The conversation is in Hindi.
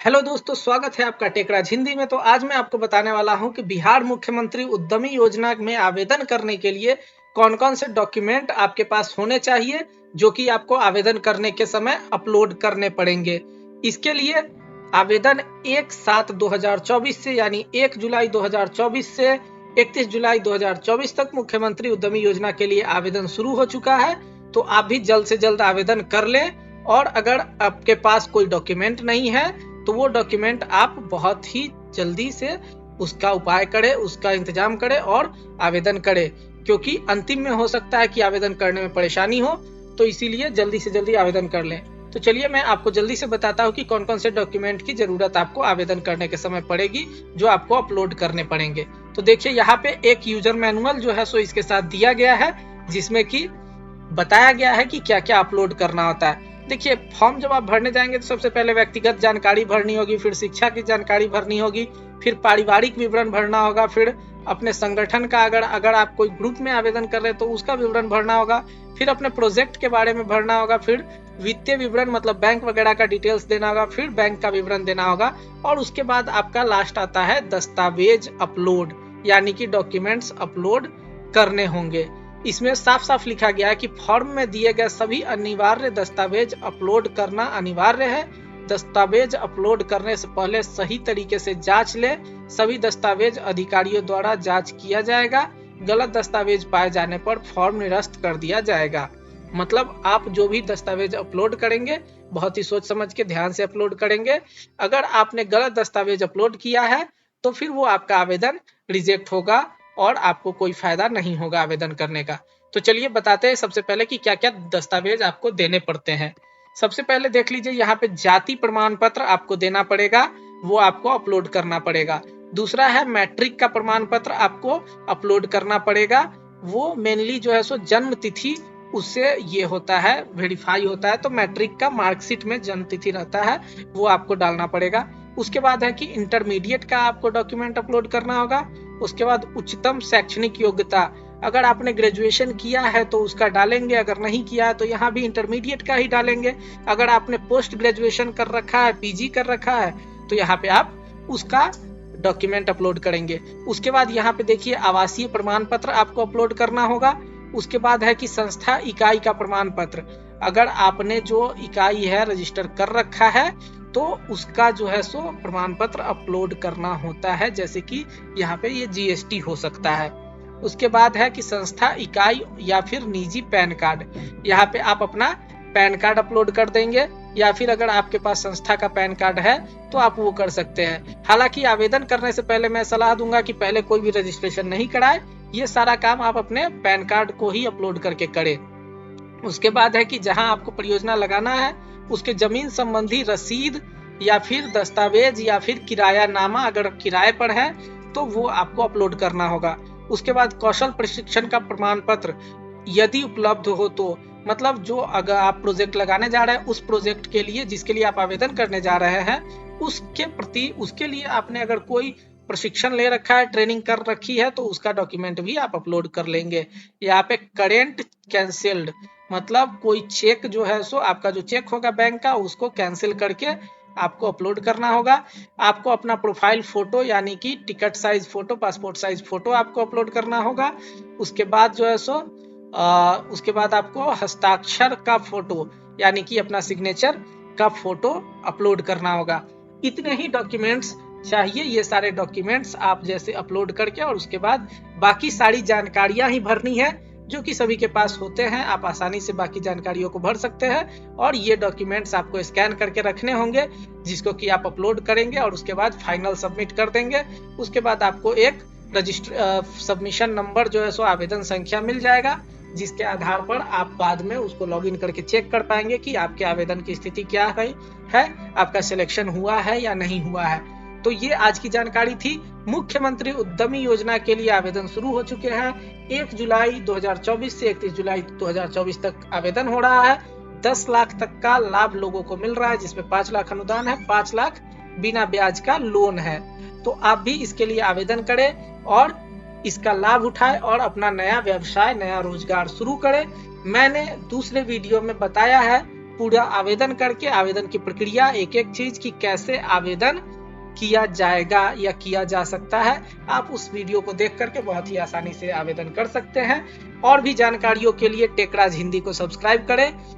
हेलो दोस्तों, स्वागत है आपका टेकराज हिंदी में। तो आज मैं आपको बताने वाला हूं कि बिहार मुख्यमंत्री उद्यमी योजना में आवेदन करने के लिए कौन-कौन से डॉक्यूमेंट आपके पास होने चाहिए, जो कि आपको आवेदन करने के समय अपलोड करने पड़ेंगे। इसके लिए आवेदन 1/7/2024 से यानी 1 जुलाई 2024 से 31 जुलाई 2024 तक मुख्यमंत्री उद्यमी योजना के लिए आवेदन शुरू हो चुका है। तो आप भी जल्द से जल्द आवेदन कर लें, और अगर आपके पास कोई डॉक्यूमेंट नहीं है तो वो डॉक्यूमेंट आप बहुत ही जल्दी से उसका उपाय करें, उसका इंतजाम करें और आवेदन करें, क्योंकि अंतिम में हो सकता है कि आवेदन करने में परेशानी हो। तो इसीलिए जल्दी से जल्दी आवेदन कर लें। तो चलिए मैं आपको जल्दी से बताता हूँ कि कौन कौन से डॉक्यूमेंट की जरूरत आपको आवेदन करने के समय पड़ेगी, जो आपको अपलोड करने पड़ेंगे। तो देखिए, यहाँ पे एक यूजर मैनुअल जो है सो इसके साथ दिया गया है, जिसमें कि बताया गया है कि क्या क्या अपलोड करना होता है। देखिए, फॉर्म जब आप भरने जाएंगे तो सबसे पहले व्यक्तिगत जानकारी भरनी होगी, फिर शिक्षा की जानकारी भरनी होगी, फिर पारिवारिक विवरण भरना होगा, फिर अपने संगठन का अगर आप कोई ग्रुप में आवेदन कर रहे हैं तो उसका विवरण भरना होगा, फिर अपने प्रोजेक्ट के बारे में भरना होगा, फिर वित्तीय विवरण मतलब बैंक वगैरह का डिटेल्स देना होगा, फिर बैंक का विवरण देना होगा, और उसके बाद आपका लास्ट आता है दस्तावेज अपलोड, यानी कि डॉक्यूमेंट्स अपलोड करने होंगे। इसमें साफ साफ लिखा गया है कि फॉर्म में दिए गए सभी अनिवार्य दस्तावेज अपलोड करना अनिवार्य है। दस्तावेज अपलोड करने से पहले सही तरीके से जांच ले। सभी दस्तावेज अधिकारियों द्वारा जांच किया जाएगा। गलत दस्तावेज पाए जाने पर फॉर्म निरस्त कर दिया जाएगा। मतलब आप जो भी दस्तावेज अपलोड करेंगे बहुत ही सोच समझ के ध्यान से अपलोड करेंगे। अगर आपने गलत दस्तावेज अपलोड किया है तो फिर वो आपका आवेदन रिजेक्ट होगा और आपको कोई फायदा नहीं होगा आवेदन करने का। तो चलिए बताते हैं सबसे पहले कि क्या क्या दस्तावेज आपको देने पड़ते हैं। सबसे पहले देख लीजिए, यहाँ पे जाति प्रमाण पत्र आपको देना पड़ेगा, वो आपको अपलोड करना पड़ेगा। दूसरा है मैट्रिक का प्रमाण पत्र आपको अपलोड करना पड़ेगा। वो मेनली जो है सो जन्म तिथि उससे ये होता है, वेरीफाई होता है। तो मैट्रिक का मार्कशीट में जन्म तिथि रहता है, वो आपको डालना पड़ेगा। उसके बाद है कि इंटरमीडिएट का आपको डॉक्यूमेंट अपलोड करना होगा। उसके बाद उच्चतम शैक्षणिक योग्यता, अगर आपने ग्रेजुएशन किया है तो उसका डालेंगे, अगर नहीं किया है तो यहाँ भी इंटरमीडिएट का ही डालेंगे। अगर आपने पोस्ट ग्रेजुएशन कर रखा है, पीजी कर रखा है, तो यहाँ पे आप उसका डॉक्यूमेंट अपलोड करेंगे। उसके बाद यहाँ पे देखिए, आवासीय प्रमाण पत्र आपको अपलोड करना होगा। उसके बाद है कि संस्था इकाई का प्रमाण पत्र, अगर आपने जो इकाई है रजिस्टर कर रखा है तो उसका जो है सो प्रमाण पत्र अपलोड करना होता है, जैसे कि यहाँ पे ये जीएसटी हो सकता है। उसके बाद है कि संस्था इकाई या फिर निजी पैन कार्ड, यहाँ पे आप अपना पैन कार्ड अपलोड कर देंगे, या फिर अगर आपके पास संस्था का पैन कार्ड है तो आप वो कर सकते हैं। हालांकि आवेदन करने से पहले मैं सलाह दूंगा कि पहले कोई भी रजिस्ट्रेशन नहीं कराए, ये सारा काम आप अपने पैन कार्ड को ही अपलोड करके करें। उसके बाद है कि जहां आपको परियोजना लगाना है उसके जमीन संबंधी रसीद या फिर दस्तावेज या फिर किरायानामा, अगर किराए पर है तो वो आपको अपलोड करना होगा। उसके बाद कौशल प्रशिक्षण का प्रमाण पत्र यदि उपलब्ध हो तो, मतलब जो अगर आप प्रोजेक्ट लगाने जा रहे हैं उस प्रोजेक्ट के लिए जिसके लिए आप आवेदन करने जा रहे हैं उसके प्रति, उसके लिए आपने अगर कोई प्रशिक्षण ले रखा है, ट्रेनिंग कर रखी है, तो उसका डॉक्यूमेंट भी आप अपलोड कर लेंगे। यहाँ पे करेंट कैंसिल्ड, मतलब कोई चेक जो है सो आपका जो चेक होगा बैंक का उसको कैंसिल करके आपको अपलोड करना होगा। आपको अपना प्रोफाइल फोटो यानी कि ticket size photo, passport size photo आपको अपलोड करना होगा। उसके बाद जो है सो उसके बाद आपको हस्ताक्षर का फोटो यानी कि अपना सिग्नेचर का फोटो अपलोड करना होगा। इतने ही डॉक्यूमेंट्स चाहिए। ये सारे डॉक्यूमेंट्स आप जैसे अपलोड करके और उसके बाद बाकी सारी जानकारियां ही भरनी है, जो कि सभी के पास होते हैं। आप आसानी से बाकी जानकारियों को भर सकते हैं, और ये डॉक्यूमेंट्स आपको स्कैन करके रखने होंगे, जिसको कि आप अपलोड करेंगे और उसके बाद फाइनल सबमिट कर देंगे। उसके बाद आपको एक सबमिशन नंबर जो है सो आवेदन संख्या मिल जाएगा, जिसके आधार पर आप बाद में उसको लॉगिन करके चेक कर पाएंगे कि आपके आवेदन की स्थिति क्या है, आपका सिलेक्शन हुआ है या नहीं हुआ है। तो ये आज की जानकारी थी। मुख्यमंत्री उद्यमी योजना के लिए आवेदन शुरू हो चुके हैं। 1 जुलाई 2024 से 31 जुलाई 2024 तक आवेदन हो रहा है। 10 लाख तक का लाभ लोगों को मिल रहा है, जिसमें 5 लाख अनुदान है, 5 लाख बिना ब्याज का लोन है। तो आप भी इसके लिए आवेदन करें और इसका लाभ उठाएं और अपना नया व्यवसाय, नया रोजगार शुरू करें। मैंने दूसरे वीडियो में बताया है पूरा आवेदन करके आवेदन की प्रक्रिया, एक एक चीज की कैसे आवेदन किया जाएगा या किया जा सकता है, आप उस वीडियो को देख करके बहुत ही आसानी से आवेदन कर सकते हैं। और भी जानकारियों के लिए टेकराज हिंदी को सब्सक्राइब करें।